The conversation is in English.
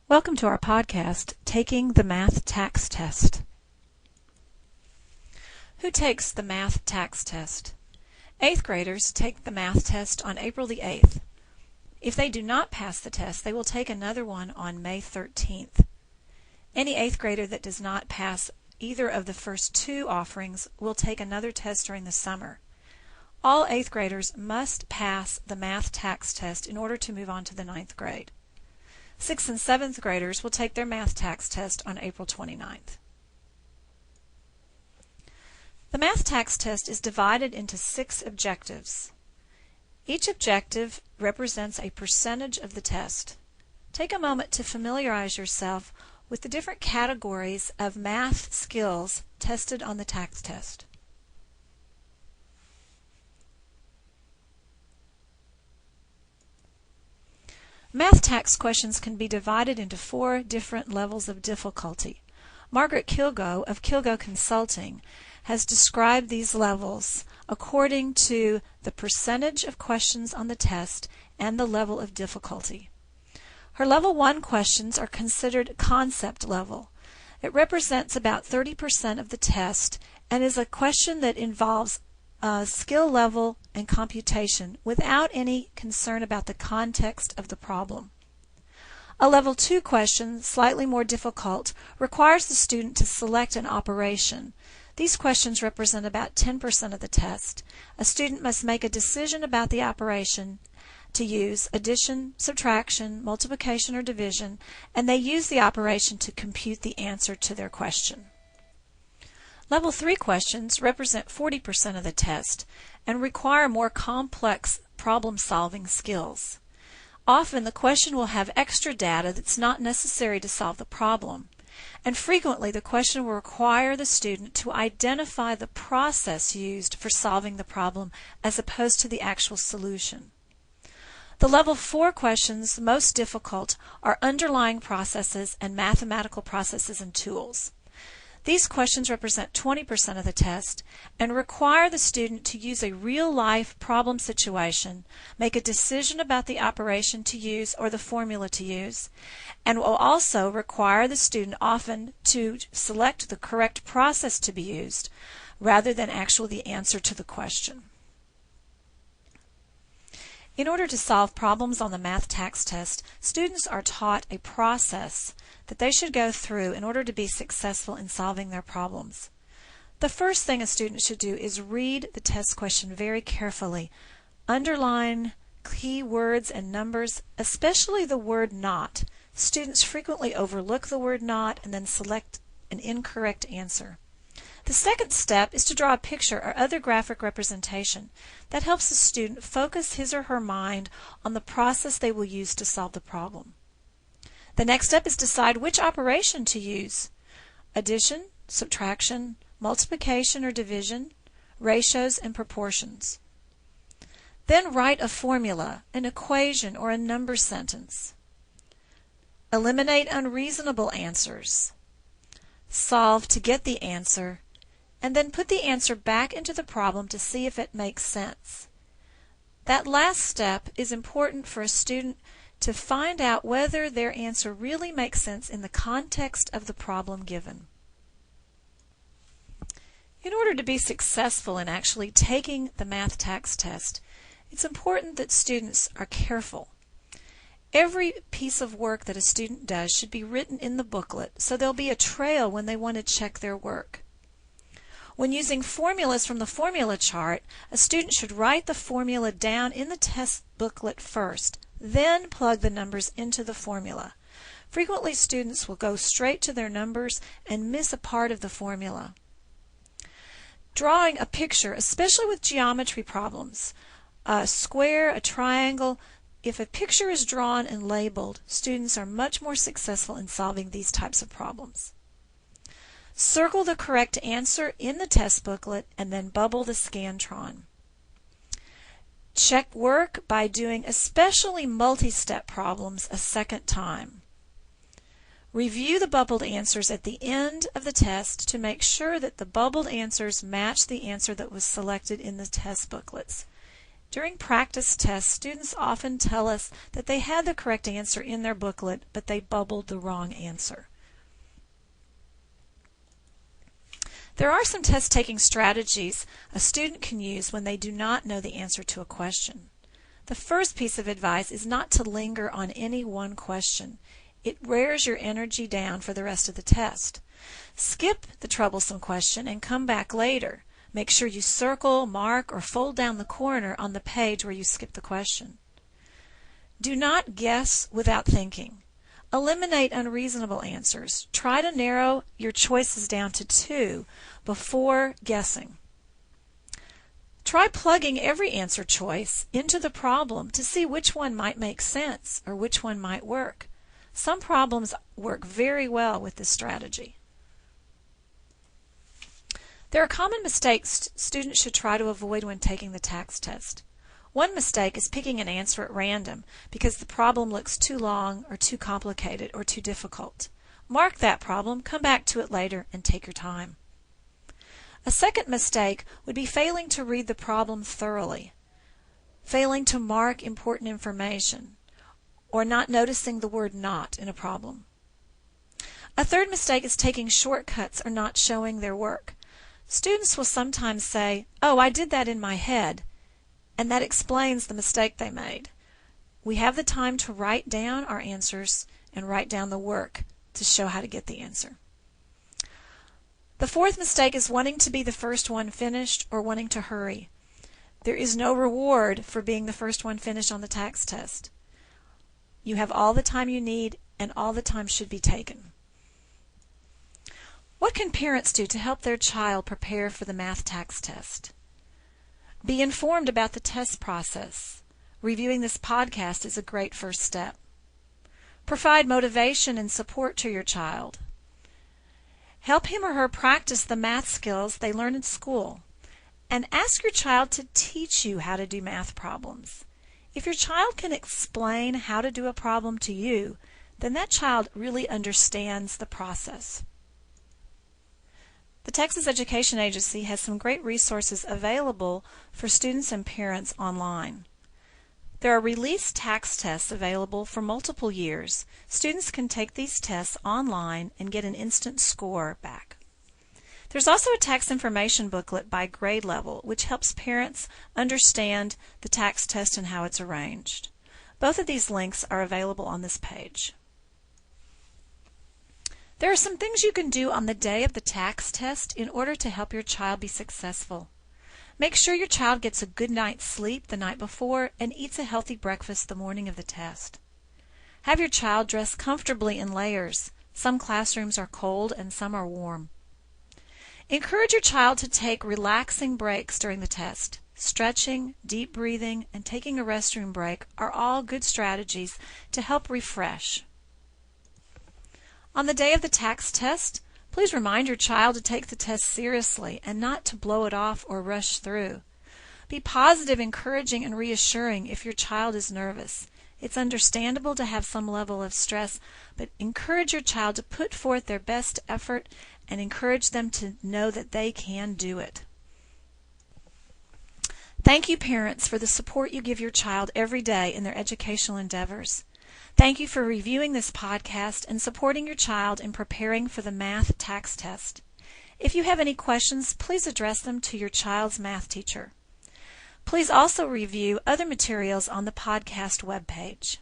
Welcome to our podcast, Taking the Math TAKS Test. Who takes the Math TAKS Test? 8th graders take the math test on April the 8th. If they do not pass the test, they will take another one on May 13th. Any 8th grader that does not pass either of the first two offerings will take another test during the summer. All 8th graders must pass the Math TAKS test in order to move on to the 9th grade. 6th and 7th graders will take their Math TAKS test on April 29th. The Math TAKS test is divided into 6 objectives. Each objective represents a percentage of the test. Take a moment to familiarize yourself with the different categories of math skills tested on the TAKS test. Math TAKS questions can be divided into 4 different levels of difficulty. Margaret Kilgo of Kilgo Consulting has described these levels according to the percentage of questions on the test and the level of difficulty. Her level 1 questions are considered concept level. It represents about 30% of the test and is a question that involves skill level and computation without any concern about the context of the problem. A level 2 question, slightly more difficult, requires the student to select an operation. These questions represent about 10% of the test. A student must make a decision about the operation to use: addition, subtraction, multiplication, or division, and they use the operation to compute the answer to their question. Level 3 questions represent 40% of the test and require more complex problem-solving skills. Often the question will have extra data that's not necessary to solve the problem, and frequently the question will require the student to identify the process used for solving the problem as opposed to the actual solution. The Level 4 questions, most difficult, are underlying processes and mathematical processes and tools. These questions represent 20% of the test and require the student to use a real-life problem situation, make a decision about the operation to use or the formula to use, and will also require the student often to select the correct process to be used rather than actually the answer to the question. In order to solve problems on the Math TAKS test, students are taught a process that they should go through in order to be successful in solving their problems. The first thing a student should do is read the test question very carefully. Underline key words and numbers, especially the word not. Students frequently overlook the word not and then select an incorrect answer. The second step is to draw a picture or other graphic representation that helps the student focus his or her mind on the process they will use to solve the problem. The next step is to decide which operation to use: addition, subtraction, multiplication or division, ratios, and proportions. Then write a formula, an equation, or a number sentence. Eliminate unreasonable answers. Solve to get the answer, and then put the answer back into the problem to see if it makes sense. That last step is important for a student to find out whether their answer really makes sense in the context of the problem given. In order to be successful in actually taking the Math TAKS test, it's important that students are careful. Every piece of work that a student does should be written in the booklet, so there'll be a trail when they want to check their work. When using formulas from the formula chart, a student should write the formula down in the test booklet first, then plug the numbers into the formula. Frequently, students will go straight to their numbers and miss a part of the formula. Drawing a picture, especially with geometry problems, a square, a triangle, if a picture is drawn and labeled, students are much more successful in solving these types of problems. Circle the correct answer in the test booklet and then bubble the Scantron. Check work by doing especially multi-step problems a second time. Review the bubbled answers at the end of the test to make sure that the bubbled answers match the answer that was selected in the test booklets. During practice tests, students often tell us that they had the correct answer in their booklet, but they bubbled the wrong answer. There are some test-taking strategies a student can use when they do not know the answer to a question. The first piece of advice is not to linger on any one question. It wears your energy down for the rest of the test. Skip the troublesome question and come back later. Make sure you circle, mark, or fold down the corner on the page where you skipped the question. Do not guess without thinking. Eliminate unreasonable answers. Try to narrow your choices down to 2 before guessing. Try plugging every answer choice into the problem to see which one might make sense or which one might work. Some problems work very well with this strategy. There are common mistakes students should try to avoid when taking the TAKS test. One mistake is picking an answer at random because the problem looks too long or too complicated or too difficult. Mark that problem, come back to it later, and take your time. A second mistake would be failing to read the problem thoroughly, failing to mark important information, or not noticing the word "not" in a problem. A third mistake is taking shortcuts or not showing their work. Students will sometimes say, "Oh, I did that in my head," and that explains the mistake they made. We have the time to write down our answers and write down the work to show how to get the answer. The fourth mistake is wanting to be the first one finished or wanting to hurry. There is no reward for being the first one finished on the TAKS test. You have all the time you need, and all the time should be taken. What can parents do to help their child prepare for the math TAKS test? Be informed about the test process. Reviewing this podcast is a great first step. Provide motivation and support to your child. Help him or her practice the math skills they learn in school. And ask your child to teach you how to do math problems. If your child can explain how to do a problem to you, then that child really understands the process. The Texas Education Agency has some great resources available for students and parents online. There are released TAKS tests available for multiple years. Students can take these tests online and get an instant score back. There's also a TAKS information booklet by grade level, which helps parents understand the TAKS test and how it's arranged. Both of these links are available on this page. There are some things you can do on the day of the TAKS test in order to help your child be successful. Make sure your child gets a good night's sleep the night before and eats a healthy breakfast the morning of the test. Have your child dress comfortably in layers. Some classrooms are cold and some are warm. Encourage your child to take relaxing breaks during the test. Stretching, deep breathing, and taking a restroom break are all good strategies to help refresh. On the day of the TAKS test, please remind your child to take the test seriously and not to blow it off or rush through. Be positive, encouraging, and reassuring if your child is nervous. It's understandable to have some level of stress, but encourage your child to put forth their best effort and encourage them to know that they can do it. Thank you, parents, for the support you give your child every day in their educational endeavors. Thank you for reviewing this podcast and supporting your child in preparing for the math TAKS test. If you have any questions, please address them to your child's math teacher. Please also review other materials on the podcast webpage.